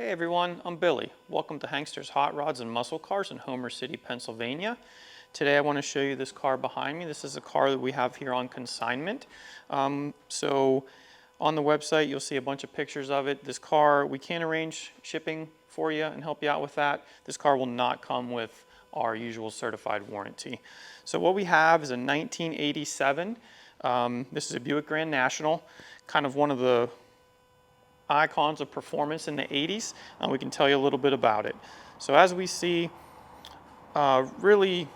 Hey everyone, I'm Billy. Welcome to Hankster's Hot Rods and Muscle Cars in Homer City, Pennsylvania. Today I want to show you this car behind me. This is a car that we have here on consignment. So on the website you'll see a bunch of pictures of it. This car, we can arrange shipping for you and help you out with that. This car will not come with our usual certified warranty. So what we have is a 1987. This is a Buick Grand National, kind of one of the icons of performance in the 80s, and we can tell you a little bit about it. So as we see, really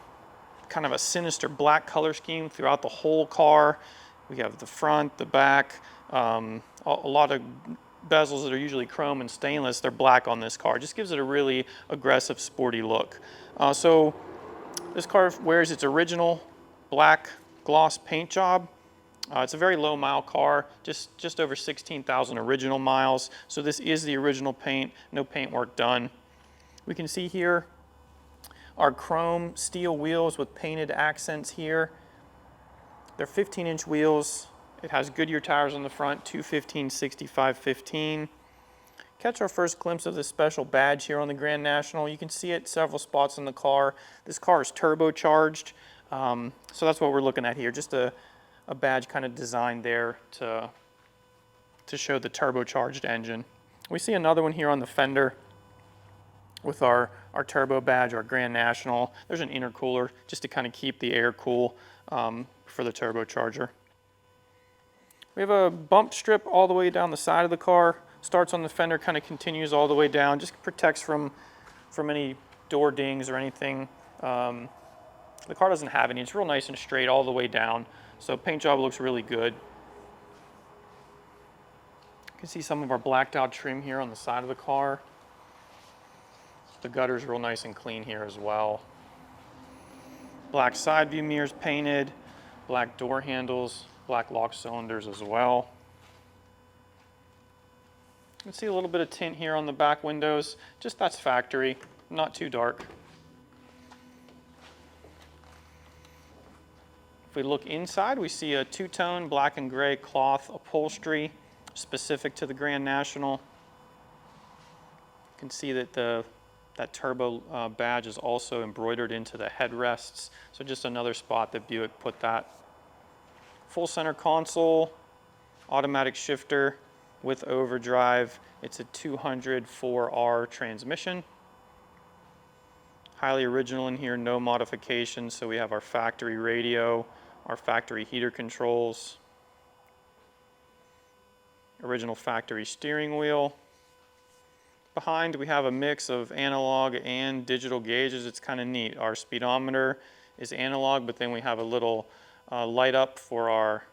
kind of a sinister black color scheme throughout the whole car. We have the front, the back, a lot of bezels that are usually chrome and stainless. They're black on this car. Just gives it a really aggressive, sporty look. So this car wears its original black gloss paint job. It's a very low mile car, just over 16,000 original miles. So this is the original paint, no paint work done. We can see here our chrome steel wheels with painted accents here. They're 15-inch wheels. It has Goodyear tires on the front, 215/65/15. Catch our first glimpse of this special badge here on the Grand National. You can see it several spots in the car. This car is turbocharged, so that's what we're looking at here. Just a badge kind of designed there to show the turbocharged engine. We see another one here on the fender with our turbo badge, our Grand National. There's an intercooler just to kind of keep the air cool for the turbocharger. We have a bump strip all the way down the side of the car. Starts on the fender, kind of continues all the way down. Just protects from any door dings or anything. The car doesn't have any. It's real nice and straight all the way down. So paint job looks really good. You can see some of our blacked out trim here on the side of the car. The gutter's real nice and clean here as well. Black side view mirrors painted, black door handles, black lock cylinders as well. You can see a little bit of tint here on the back windows. Just that's factory, not too dark. If we look inside, we see a two-tone black and gray cloth upholstery specific to the Grand National. You can see that that turbo badge is also embroidered into the headrests. So just another spot that Buick put that. Full center console, automatic shifter with overdrive. It's a 204R transmission. Highly original in here, no modifications. So we have our factory radio, our factory heater controls, original factory steering wheel. Behind we have a mix of analog and digital gauges. It's kind of neat. Our speedometer is analog, but then we have a little light up for our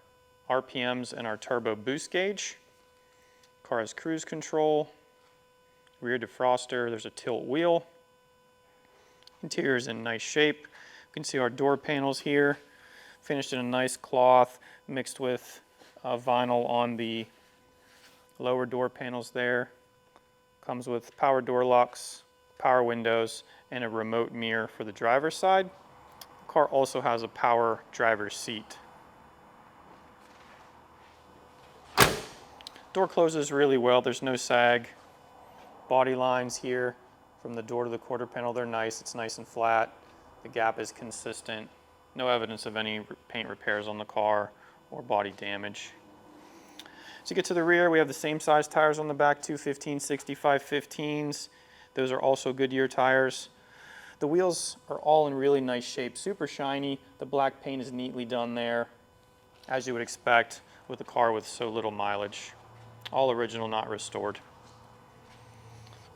RPMs and our turbo boost gauge. Car has cruise control, rear defroster, there's a tilt wheel. Interior is in nice shape. You can see our door panels here, finished in a nice cloth mixed with vinyl on the lower door panels there. Comes with power door locks, power windows, and a remote mirror for the driver's side. The car also has a power driver's seat. Door closes really well, there's no sag. Body lines here from the door to the quarter panel, they're nice, it's nice and flat. The gap is consistent. No evidence of any paint repairs on the car or body damage. As you get to the rear, we have the same size tires on the back, 215/65/15s. Those are also Goodyear tires. The wheels are all in really nice shape, super shiny. The black paint is neatly done there, as you would expect with a car with so little mileage. All original, not restored.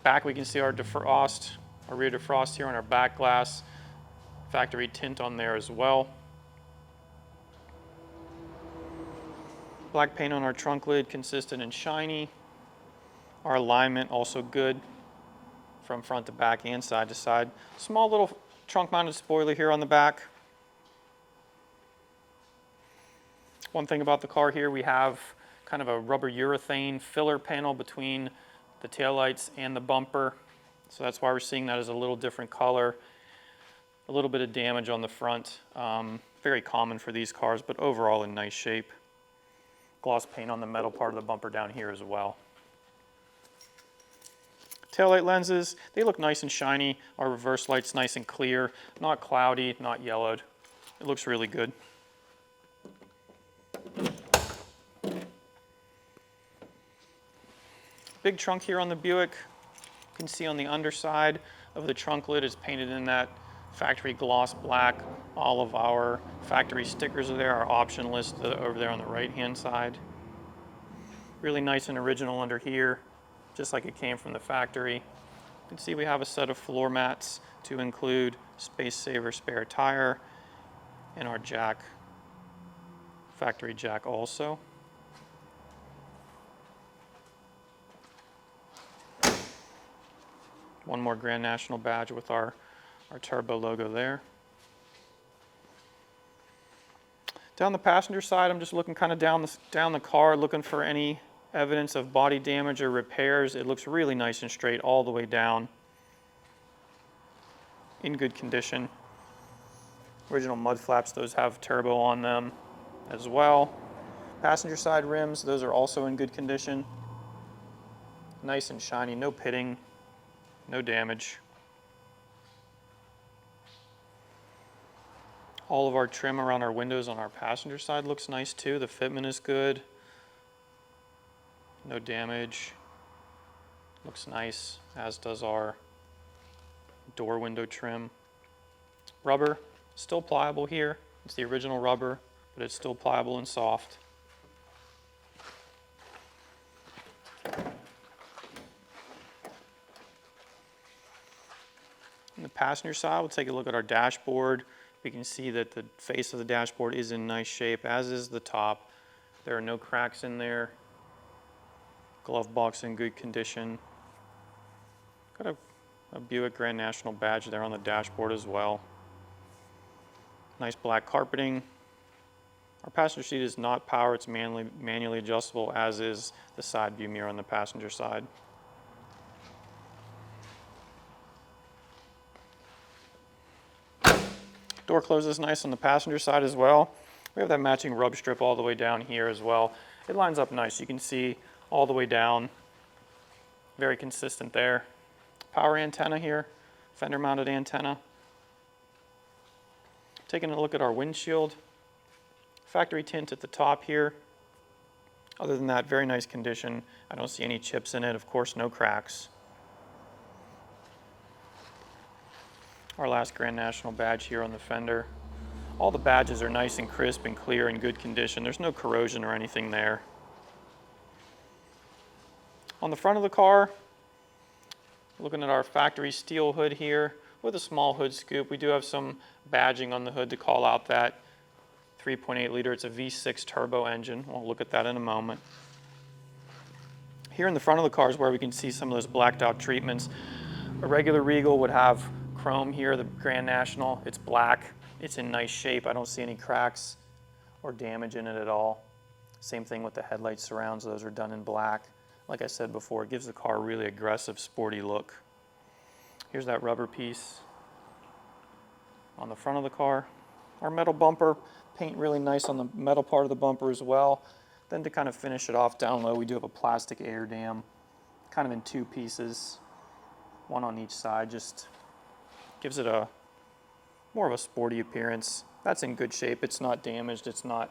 Back we can see our defrost, our rear defrost here on our back glass. Factory tint on there as well. Black paint on our trunk lid, consistent and shiny. Our alignment also good from front to back and side to side. Small little trunk mounted spoiler here on the back. One thing about the car here, we have kind of a rubber urethane filler panel between the taillights and the bumper. So that's why we're seeing that as a little different color. A little bit of damage on the front. Very common for these cars, but overall in nice shape. Gloss paint on the metal part of the bumper down here as well. Taillight lenses, they look nice and shiny. Our reverse light's nice and clear, not cloudy, not yellowed. It looks really good. Big trunk here on the Buick. You can see on the underside of the trunk lid is painted in that factory gloss black. All of our factory stickers are there, our option list over there on the right-hand side. Really nice and original under here, just like it came from the factory. You can see we have a set of floor mats to include space saver spare tire and our jack, factory jack also. One more Grand National badge with our turbo logo there. Down the passenger side, I'm just looking kind of down the car, looking for any evidence of body damage or repairs. It looks really nice and straight all the way down. In good condition. Original mud flaps, those have turbo on them as well. Passenger side rims, those are also in good condition. Nice and shiny, no pitting, no damage. All of our trim around our windows on our passenger side looks nice too. The fitment is good. No damage. Looks nice, as does our door window trim. Rubber, still pliable here. It's the original rubber, but it's still pliable and soft. On the passenger side, we'll take a look at our dashboard. We can see that the face of the dashboard is in nice shape, as is the top. There are no cracks in there. Glove box in good condition. Got a Buick Grand National badge there on the dashboard as well. Nice black carpeting. Our passenger seat is not power, it's manually adjustable, as is the side view mirror on the passenger side. Door closes nice on the passenger side as well. We have that matching rub strip all the way down here as well. It lines up nice. You can see all the way down. Very consistent there. Power antenna here, fender mounted antenna. Taking a look at our windshield. Factory tint at the top here. Other than that, very nice condition. I don't see any chips in it. Of course, no cracks. Our last Grand National badge here on the fender. All the badges are nice and crisp and clear and good condition. There's no corrosion or anything there. On the front of the car, looking at our factory steel hood here with a small hood scoop. We do have some badging on the hood to call out that 3.8 liter. It's a V6 turbo engine. We'll look at that in a moment. Here in the front of the car is where we can see some of those blacked out treatments. A regular Regal would have chrome here, the Grand National. It's black, it's in nice shape. I don't see any cracks or damage in it at all. Same thing with the headlight surrounds, those are done in black. Like I said before, it gives the car a really aggressive, sporty look. Here's that rubber piece on the front of the car. Our metal bumper, paint really nice on the metal part of the bumper as well. Then to kind of finish it off down low, we do have a plastic air dam, kind of in two pieces, one on each side, just gives it a more of a sporty appearance. That's in good shape. It's not damaged. It's not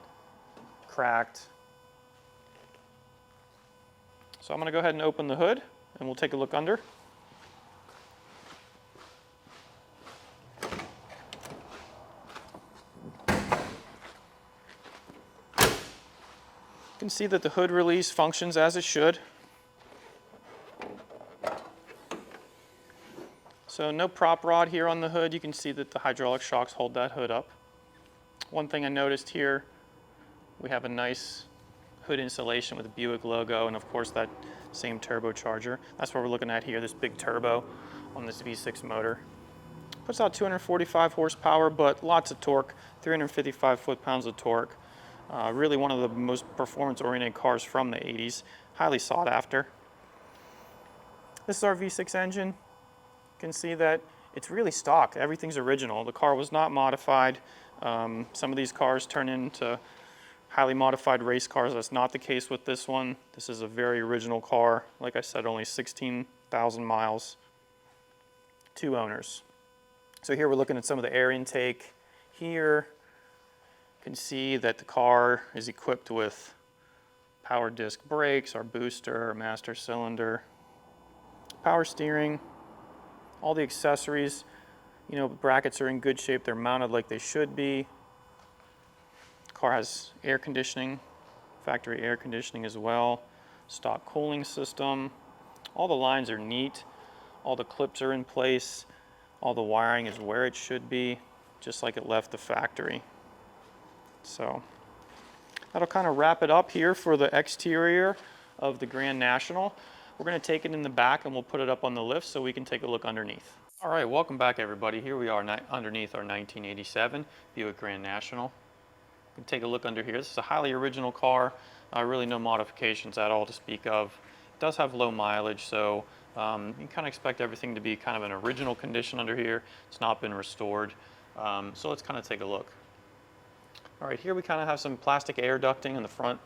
cracked. So I'm going to go ahead and open the hood and we'll take a look under. You can see that the hood release functions as it should. So no prop rod here on the hood. You can see that the hydraulic shocks hold that hood up. One thing I noticed here, we have a nice hood insulation with the Buick logo and of course that same turbocharger. That's what we're looking at here, this big turbo on this V6 motor. Puts out 245 horsepower, but lots of torque, 355 foot-pounds of torque. Really one of the most performance-oriented cars from the 80s, highly sought after. This is our V6 engine. You can see that it's really stock. Everything's original. The car was not modified. Some of these cars turn into highly modified race cars. That's not the case with this one. This is a very original car. Like I said, only 16,000 1,000 miles, 2 owners. So here we're looking at some of the air intake. Here you can see that the car is equipped with power disc brakes, our booster, our master cylinder, power steering, all the accessories. You know, the brackets are in good shape. They're mounted like they should be. The car has air conditioning, factory air conditioning as well, stock cooling system. All the lines are neat. All the clips are in place. All the wiring is where it should be, just like it left the factory. So that'll kind of wrap it up here for the exterior of the Grand National. We're going to take it in the back and we'll put it up on the lift so we can take a look underneath. All right, welcome back everybody. Here we are underneath our 1987 Buick Grand National. You can take a look under here. This is a highly original car. Really no modifications at all to speak of. It does have low mileage, so you can kind of expect everything to be kind of an original condition under here. It's not been restored. So let's kind of take a look. All right, here we kind of have some plastic air ducting in the front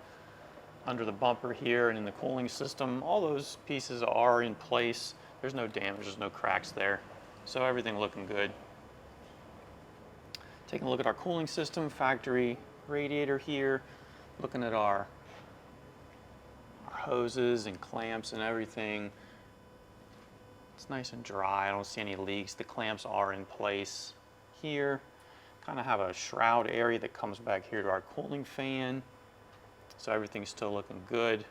under the bumper here and in the cooling system. All those pieces are in place. There's no damage, there's no cracks there. So everything looking good. Taking a look at our cooling system, factory radiator here. Looking at our hoses and clamps and everything. It's nice and dry. I don't see any leaks. The clamps are in place here. Kind of have a shroud area that comes back here to our cooling fan. So everything's still looking good.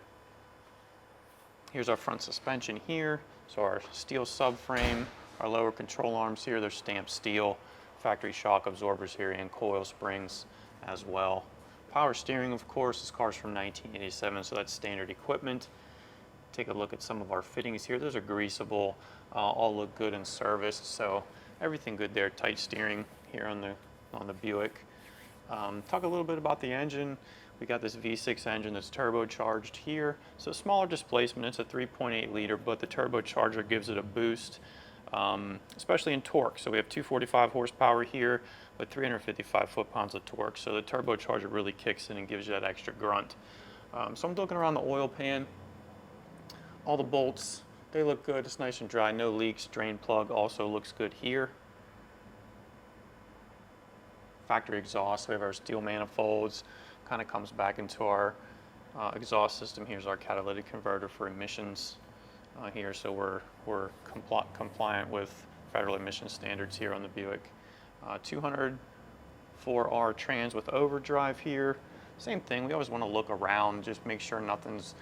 Here's our front suspension here. So our steel subframe, our lower control arms here, they're stamped steel. Factory shock absorbers here and coil springs as well. Power steering, of course. This car's from 1987, so that's standard equipment. Take a look at some of our fittings here. Those are greasable, all look good and serviced, so everything good there. Tight steering here on the Buick. Talk a little bit about the engine. We got this V6 engine that's turbocharged here. So smaller displacement, it's a 3.8 liter, but the turbocharger gives it a boost, especially in torque. So we have 245 horsepower here with 355 foot-pounds of torque. So the turbocharger really kicks in and gives you that extra grunt. So I'm looking around the oil pan. All the bolts, they look good. It's nice and dry, no leaks. Drain plug also looks good here. Factory exhaust, we have our steel manifolds. Kind of comes back into our exhaust system. Here's our catalytic converter for emissions here, so we're compliant with federal emission standards here on the Buick. 204R trans with overdrive here. Same thing, we always want to look around, just make sure nothing's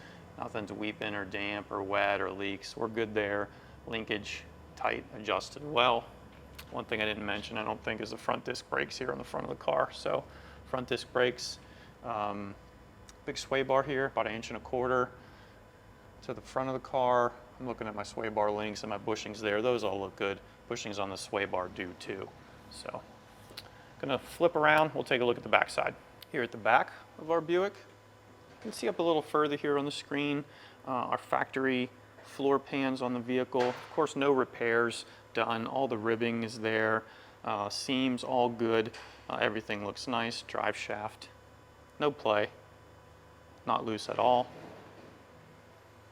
weeping or damp or wet or leaks. We're good there. Linkage tight, adjusted well. One thing I didn't mention, I don't think, is the front disc brakes here on the front of the car. So front disc brakes. Big sway bar here, about 1.25 inches to the front of the car. I'm looking at my sway bar links and my bushings there. Those all look good. Bushings on the sway bar do too. So, gonna flip around. We'll take a look at the back side. Here at the back of our Buick, you can see up a little further here on the screen, our factory floor pans on the vehicle. Of course, no repairs done. All the ribbing is there. Seams all good. Everything looks nice. Drive shaft. No play, not loose at all.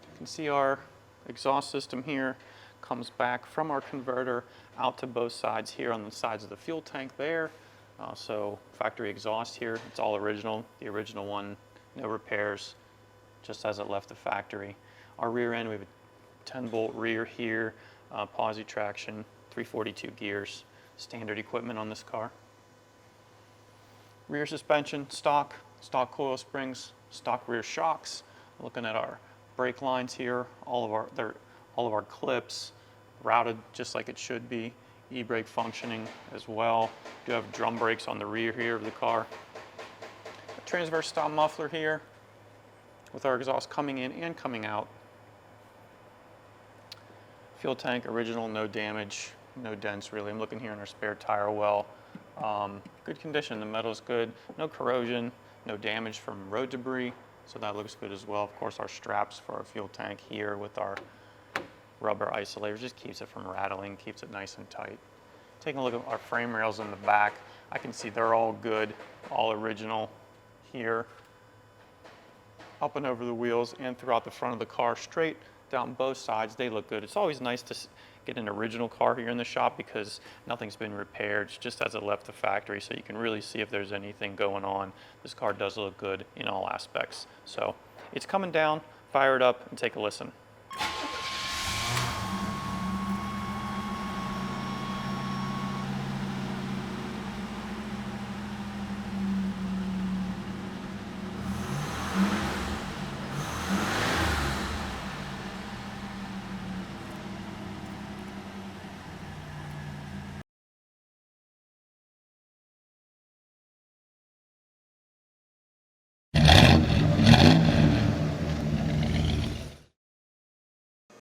You can see our exhaust system here comes back from our converter out to both sides here on the sides of the fuel tank there. So factory exhaust here, it's all original, the original one, no repairs, just as it left the factory. Our rear end, we have a 10-bolt rear here, POSI traction, 342 gears, standard equipment on this car. Rear suspension, stock coil springs, stock rear shocks. Looking at our brake lines here, all of our clips routed just like it should be. E-brake functioning as well. We do have drum brakes on the rear here of the car. A transverse style muffler here with our exhaust coming in and coming out. Fuel tank original, no damage, no dents really. I'm looking here in our spare tire well. Good condition, the metal's good, no corrosion, no damage from road debris, so that looks good as well. Of course, our straps for our fuel tank here with our rubber isolators just keeps it from rattling, keeps it nice and tight. Taking a look at our frame rails in the back, I can see they're all good, all original here. Up and over the wheels and throughout the front of the car, straight down both sides. They look good. It's always nice to get an original car here in the shop because nothing's been repaired. It's just as it left the factory, so you can really see if there's anything going on. This car does look good in all aspects. So it's coming down. Fire it up and take a listen.